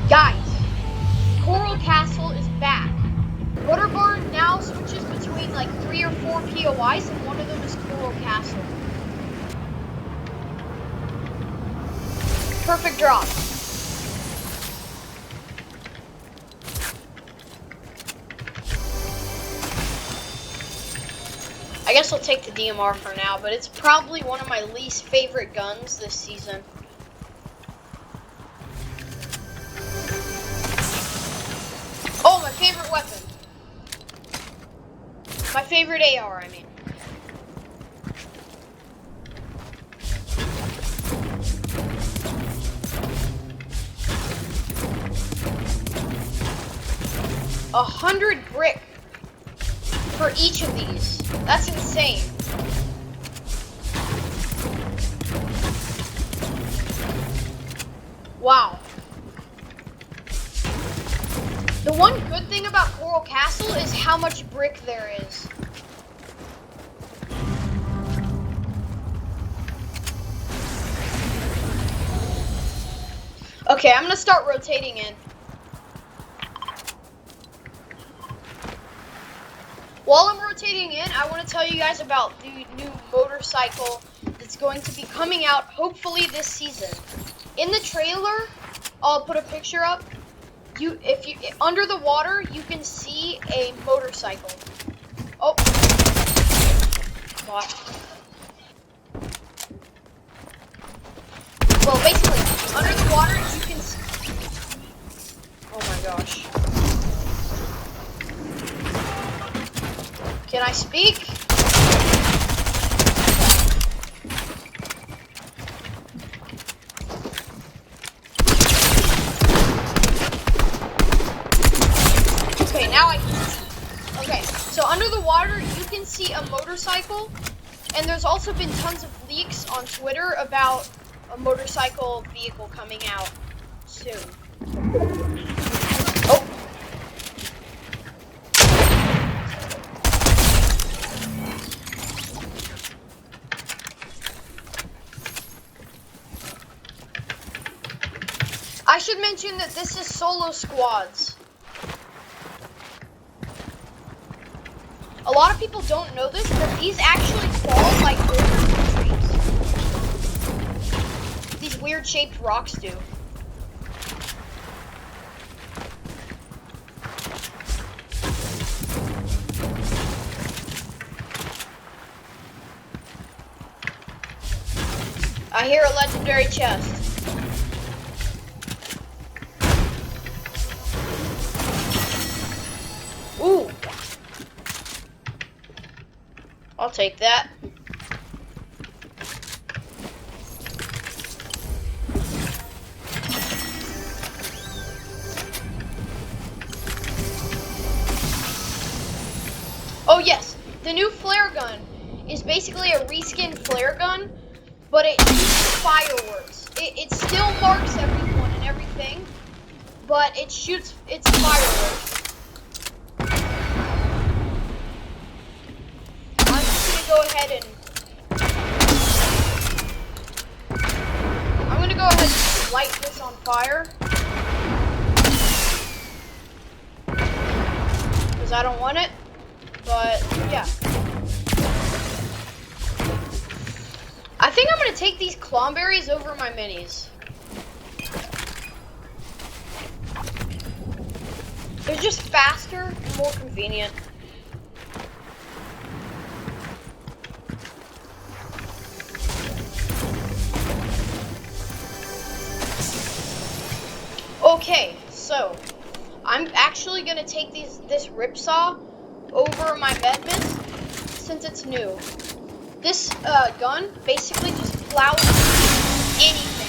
Guys, Coral Castle is back. Waterbarn now switches between like 3 or 4 POIs, and one of them is Coral Castle. Perfect drop. I guess I'll take the DMR for now, but it's probably one of my least favorite guns this season. Oh, my favorite weapon. My favorite AR, I mean. $100 brick for each of these. That's insane. Wow. The one good thing about Coral Castle is how much brick there is. Okay, I'm gonna start rotating in. While I'm rotating in, I want to tell you guys about the new motorcycle that's going to be coming out hopefully this season. In the trailer, I'll put a picture up. If you under the water, you can see a motorcycle. Oh, what? Well, basically, under the water, you can see. Oh my gosh. Can I speak? Okay, now I can see. Okay, so under the water, you can see a motorcycle, and there's also been tons of leaks on Twitter about a motorcycle vehicle coming out soon. Oh. I should mention that this is solo squads. A lot of people don't know this, but these actually fall like over trees. These weird shaped rocks do. I hear a legendary chest. Ooh. I'll take that. Oh yes, the new flare gun is basically a reskin flare gun, but it shoots fireworks. It still marks everyone and everything, but it's fireworks. Go ahead and I'm gonna go ahead and light this on fire because I don't want it, but yeah. I think I'm gonna take these clomberries over my minis. They're just faster and more convenient. Okay, so I'm actually gonna take this ripsaw over my Medmist since it's new. This gun basically just plows anything.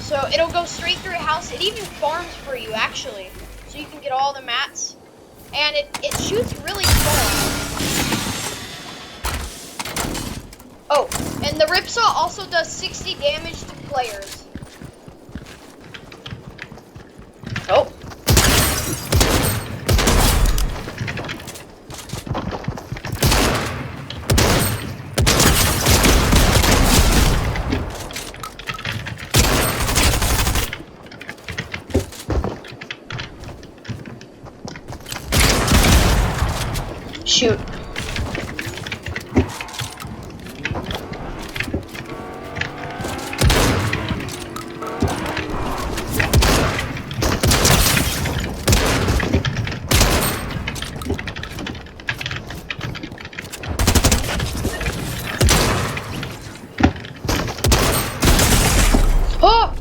So it'll go straight through a house. It even farms for you actually, so you can get all the mats, and it shoots really far. Oh, and the ripsaw also does 60 damage to players. Oh. Shoot. Oh!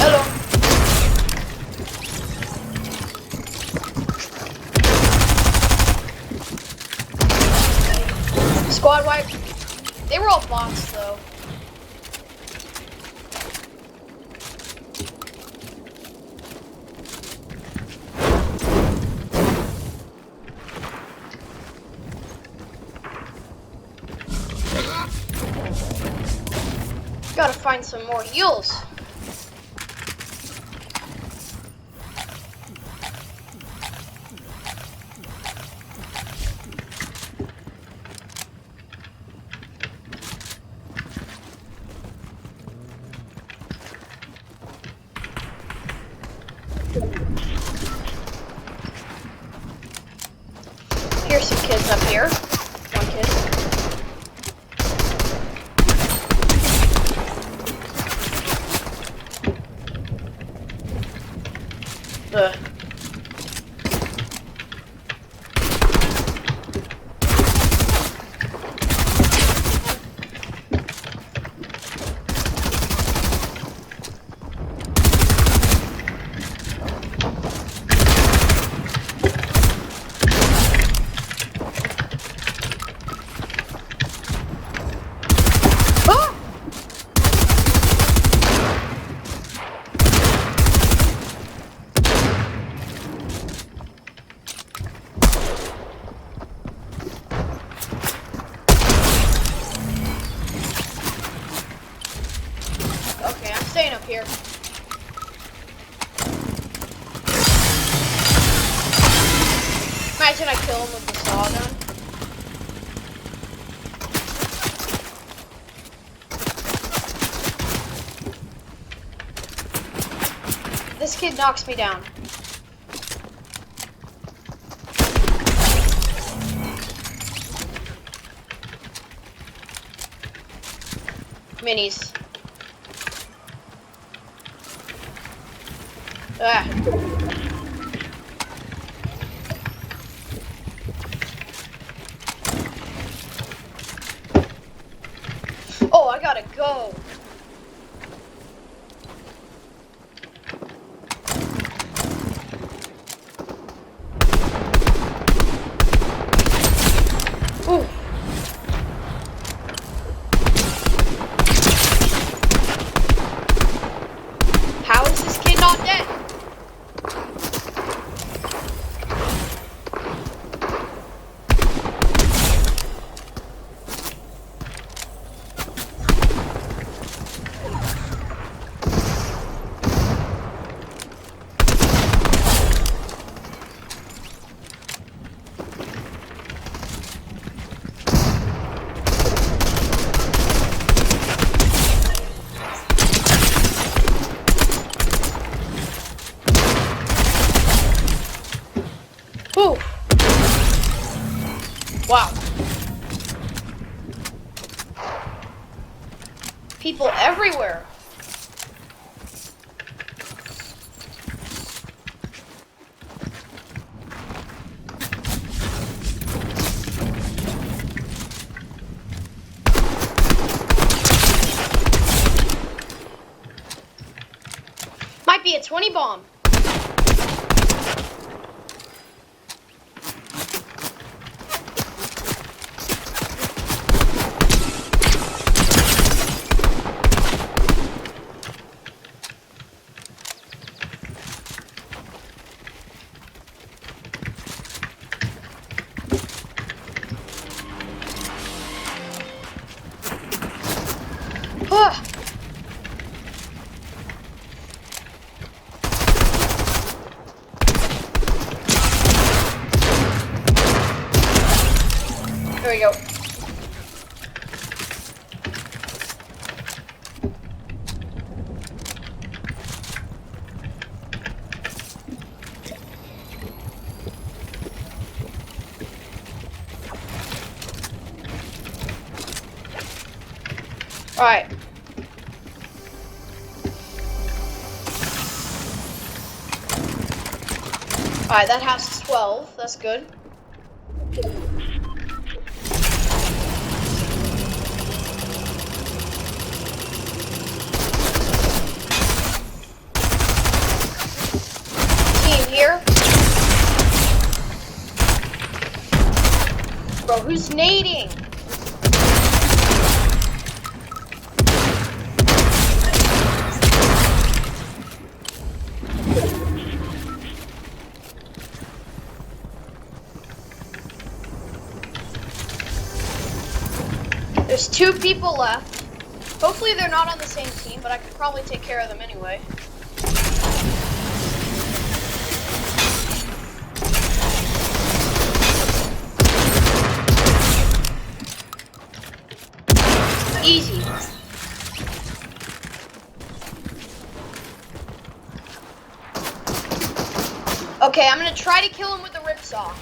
Hello. Squad wipe. They were all bots though. Gotta find some more heals. Here's some kids up here. One kid. Ah! Okay, I'm staying up here. Imagine I kill him with the saw gun. This kid knocks me down. Minis. Ah. Oh, I gotta go. Ooh. How is this kid not dead? Ooh. Wow. People everywhere. Might be a 20 bomb. Alright. Alright, that house is 12. That's good. Team here. Bro, who's nading? There's 2 people left. Hopefully they're not on the same team, but I could probably take care of them anyway. Easy. Okay, I'm gonna try to kill him with the ripsaw.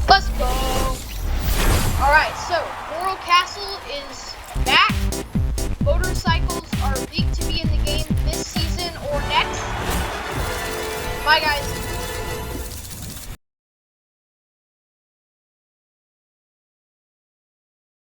Let's go. Alright, so Moral Castle is back. Motorcycles are leaked to be